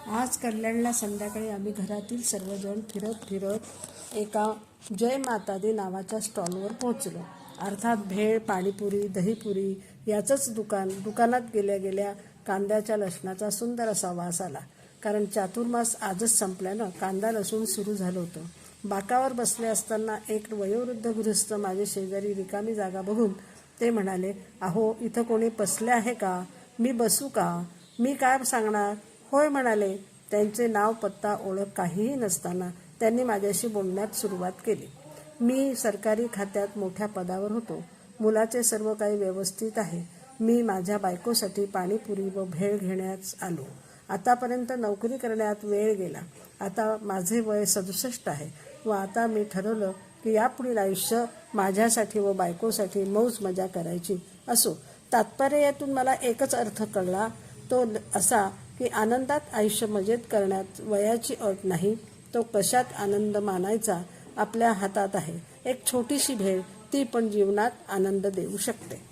आज कल्याणला संध्याकाळी आम्ही घरातील सर्वजण फिरत एका जय माता दी नावाच्या स्टॉलवर पोहोचलो. अर्थात भेळ, पाणीपुरी, दहीपुरी याचंच दुकानात गेल्या गेल्या कांद्याच्या लसणाचा सुंदर असा वास आला. कारण चातुर्मास आजच संपल्यानं कांदा लसूण सुरू झालं होतं. बाकावर बसले असताना एक वयोवृद्ध गृहस्थ माझे शेजारी रिकामी जागा बघून ते म्हणाले, अहो, इथं कोणी बसले आहे का? मी बसू का? मी काय सांगणार? होय म्हणाले. त्यांचे नाव, पत्ता, ओळख काहीही नसताना त्यांनी माझ्याशी बोलण्यात सुरुवात केली. मी सरकारी खात्यात मोठ्या पदावर होतो. मुलाचे सर्व काही व्यवस्थित आहे. मी माझ्या बायकोसाठी पाणीपुरी व भेळ घेण्यास आलो. आतापर्यंत नोकरी करण्यात वेळ गेला. आता माझे वय 67 आहे व आता मी ठरवलं की यापुढील आयुष्य माझ्यासाठी व बायकोसाठी मौज मजा करायची असो. तात्पर्य यातून मला एकच अर्थ कळला, तो असा की आनंदात आयुष्य मजेत करण्यात वयाची अट नाही. तो कशात आनंद मानायचा आपल्या हातात आहे. एक छोटीशी भेळ, ती पण जीवनात आनंद देऊ शकते.